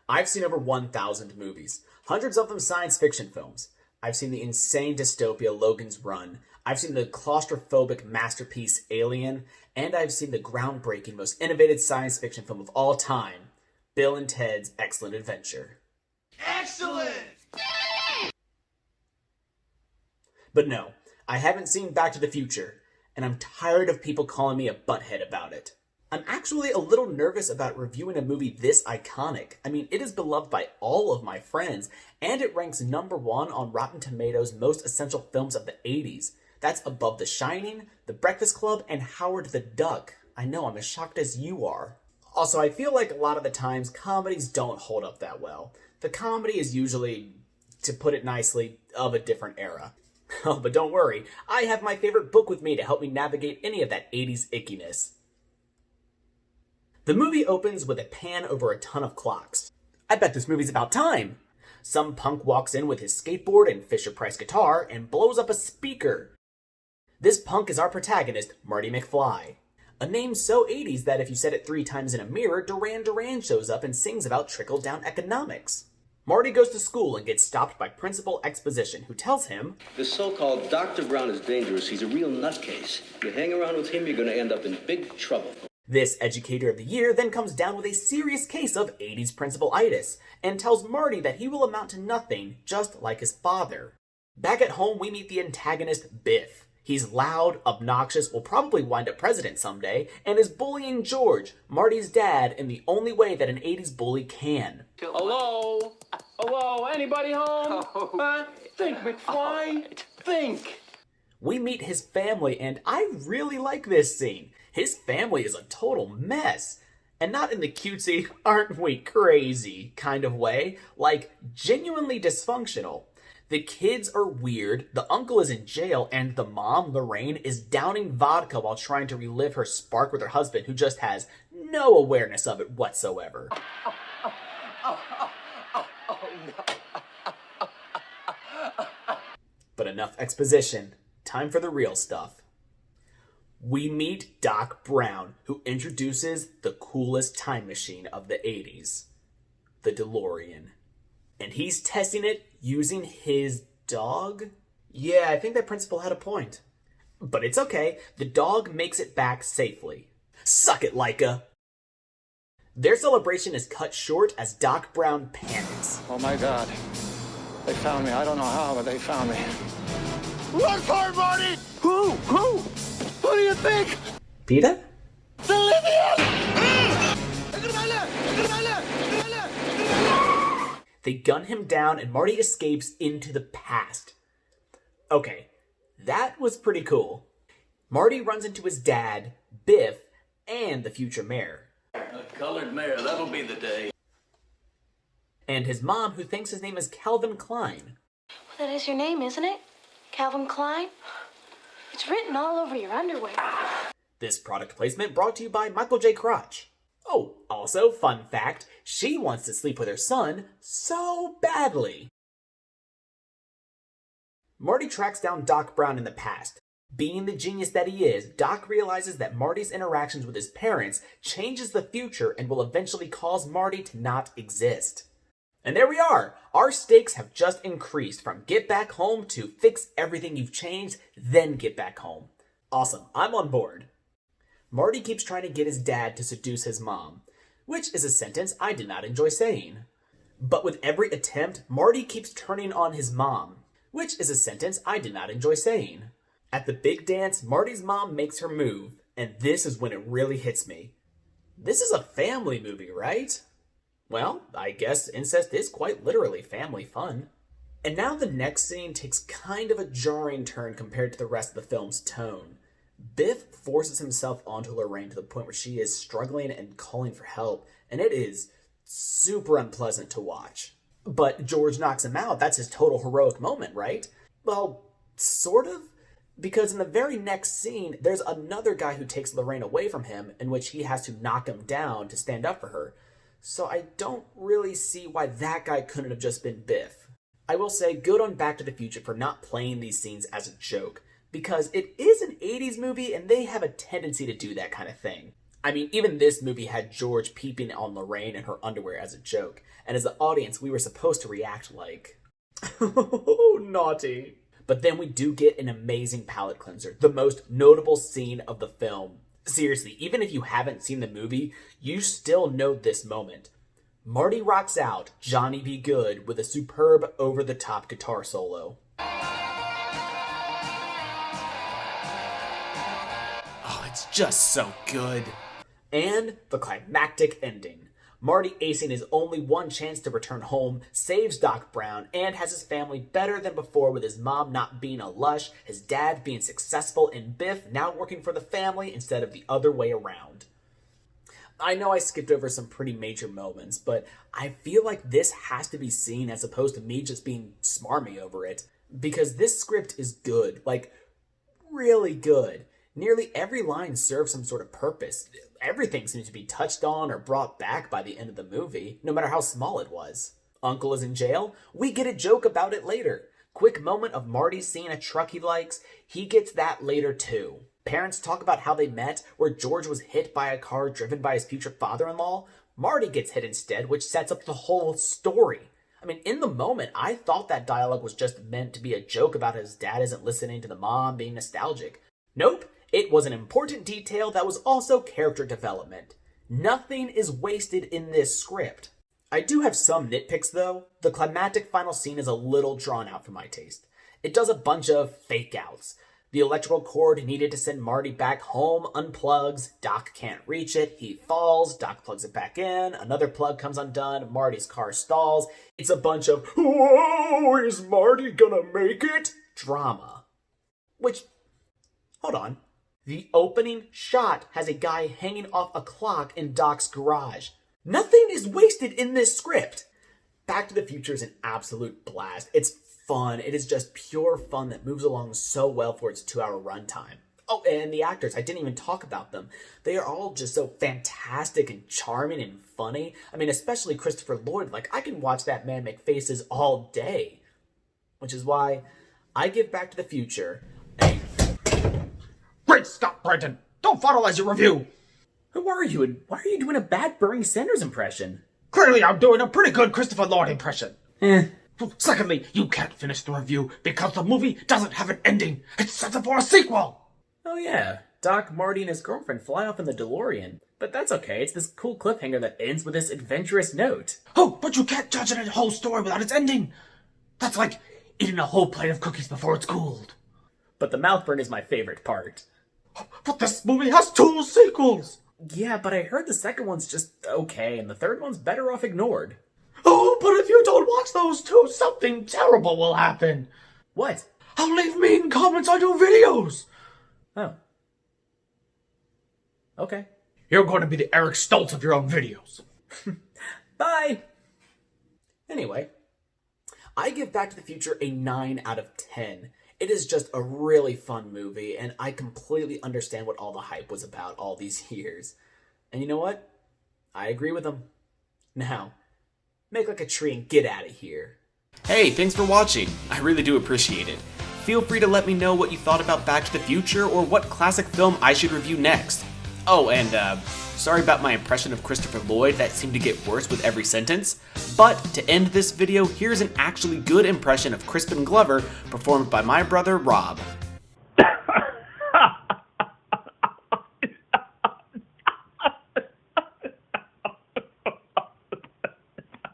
I've seen over 1,000 movies, hundreds of them science fiction films. I've seen the insane dystopia Logan's Run. I've seen the claustrophobic masterpiece Alien, and I've seen the groundbreaking, most innovative science fiction film of all time, Bill and Ted's Excellent Adventure. Excellent! But no, I haven't seen Back to the Future, and I'm tired of people calling me a butthead about it. I'm actually a little nervous about reviewing a movie this iconic. I mean, it is beloved by all of my friends, and it ranks #1 on Rotten Tomatoes' most essential films of the 80s. That's above The Shining, The Breakfast Club, and Howard the Duck. I know, I'm as shocked as you are. Also, I feel like a lot of the times, comedies don't hold up that well. The comedy is usually, to put it nicely, of a different era. Oh, but don't worry, I have my favorite book with me to help me navigate any of that 80s ickiness. The movie opens with a pan over a ton of clocks. I bet this movie's about time. Some punk walks in with his skateboard and Fisher-Price guitar and blows up a speaker. This punk is our protagonist, Marty McFly. A name so 80s that if you said it 3 times in a mirror, Duran Duran shows up and sings about trickle-down economics. Marty goes to school and gets stopped by Principal Exposition, who tells him, This so-called Dr. Brown is dangerous. He's a real nutcase. You hang around with him, you're going to end up in big trouble. This Educator of the Year then comes down with a serious case of 80s principal-itis and tells Marty that he will amount to nothing, just like his father. Back at home, we meet the antagonist, Biff. He's loud, obnoxious, will probably wind up president someday, and is bullying George, Marty's dad, in the only way that an 80s bully can. Hello? Hello? Anybody home? Think, McFly. Think. We meet his family, and I really like this scene. His family is a total mess. And not in the cutesy, aren't we crazy kind of way, like genuinely dysfunctional. The kids are weird, the uncle is in jail, and the mom, Lorraine, is downing vodka while trying to relive her spark with her husband, who just has no awareness of it whatsoever. But enough exposition. Time for the real stuff. We meet Doc Brown, who introduces the coolest time machine of the 80s, the DeLorean. And he's testing it using his dog? Yeah, I think that principal had a point. But it's okay, the dog makes it back safely. Suck it, Laika! Their celebration is cut short as Doc Brown panics. Oh my God. They found me. I don't know how, but they found me. Run for it, Marty! Who? Who do you think? Peter? They gun him down and Marty escapes into the past. Okay, that was pretty cool. Marty runs into his dad, Biff, and the future mayor. A colored mayor, that'll be the day. And his mom, who thinks his name is Calvin Klein. Well, that is your name, isn't it? Calvin Klein? It's written all over your underwear. This product placement brought to you by Michael J. Crotch. Oh, also, fun fact, she wants to sleep with her son so badly. Marty tracks down Doc Brown in the past. Being the genius that he is, Doc realizes that Marty's interactions with his parents changes the future and will eventually cause Marty to not exist. And there we are! Our stakes have just increased from get back home to fix everything you've changed, then get back home. Awesome, I'm on board. Marty keeps trying to get his dad to seduce his mom, which is a sentence I did not enjoy saying. But with every attempt, Marty keeps turning on his mom, which is a sentence I did not enjoy saying. At the big dance, Marty's mom makes her move, and this is when it really hits me. This is a family movie, right? Well, I guess incest is quite literally family fun. And now the next scene takes kind of a jarring turn compared to the rest of the film's tone. Biff forces himself onto Lorraine to the point where she is struggling and calling for help, and it is super unpleasant to watch. But George knocks him out. That's his total heroic moment, right? Well, sort of. Because in the very next scene, there's another guy who takes Lorraine away from him, in which he has to knock him down to stand up for her. So I don't really see why that guy couldn't have just been Biff. I will say good on Back to the Future for not playing these scenes as a joke, because it is an 80s movie and they have a tendency to do that kind of thing. I mean, even this movie had George peeping on Lorraine in her underwear as a joke, and as the audience, we were supposed to react like, oh, naughty. But then we do get an amazing palate cleanser, the most notable scene of the film. Seriously, even if you haven't seen the movie, you still know this moment. Marty rocks out Johnny Be Good with a superb over-the-top guitar solo. Oh, it's just so good. And the climactic ending. Marty acing his only one chance to return home, saves Doc Brown, and has his family better than before with his mom not being a lush, his dad being successful, and Biff now working for the family instead of the other way around. I know I skipped over some pretty major moments, but I feel like this has to be seen as opposed to me just being smarmy over it. Because this script is good, like, really good. Nearly every line serves some sort of purpose. Everything seems to be touched on or brought back by the end of the movie, no matter how small it was. Uncle is in jail? We get a joke about it later. Quick moment of Marty seeing a truck he likes? He gets that later too. Parents talk about how they met, where George was hit by a car driven by his future father-in-law. Marty gets hit instead, which sets up the whole story. I mean, in the moment, I thought that dialogue was just meant to be a joke about his dad isn't listening to the mom being nostalgic. Nope. It was an important detail that was also character development. Nothing is wasted in this script. I do have some nitpicks though. The climactic final scene is a little drawn out for my taste. It does a bunch of fake outs. The electrical cord needed to send Marty back home unplugs. Doc can't reach it. He falls. Doc plugs it back in. Another plug comes undone. Marty's car stalls. It's a bunch of, whoa, is Marty gonna make it? Drama. Which, hold on. The opening shot has a guy hanging off a clock in Doc's garage. Nothing is wasted in this script. Back to the Future is an absolute blast. It's fun. It is just pure fun that moves along so well for its 2-hour runtime. Oh, and the actors, I didn't even talk about them. They are all just so fantastic and charming and funny. I mean, especially Christopher Lloyd. Like, I can watch that man make faces all day. Which is why I give Back to the Future a... Great Scott, Brendan! Don't finalize your review! Who are you, and why are you doing a bad Bernie Sanders impression? Clearly I'm doing a pretty good Christopher Lloyd impression. Secondly, you can't finish the review because the movie doesn't have an ending. It's set up for a sequel! Oh yeah, Doc, Marty, and his girlfriend fly off in the DeLorean. But that's okay, it's this cool cliffhanger that ends with this adventurous note. Oh, but you can't judge a whole story without its ending! That's like eating a whole plate of cookies before it's cooled. But the mouth burn is my favorite part. But this movie has 2 sequels! Yeah, but I heard the second one's just okay, and the third one's better off ignored. Oh, but if you don't watch those 2, something terrible will happen. What? I'll leave mean comments on your videos! Oh. Okay. You're going to be the Eric Stoltz of your own videos. Bye! Anyway, I give Back to the Future a 9 out of 10. It is just a really fun movie, and I completely understand what all the hype was about all these years. And you know what? I agree with them. Now, make like a tree and get out of here. Hey, thanks for watching. I really do appreciate it. Feel free to let me know what you thought about Back to the Future or what classic film I should review next. Oh, and sorry about my impression of Christopher Lloyd, that seemed to get worse with every sentence. But to end this video, here's an actually good impression of Crispin Glover performed by my brother Rob.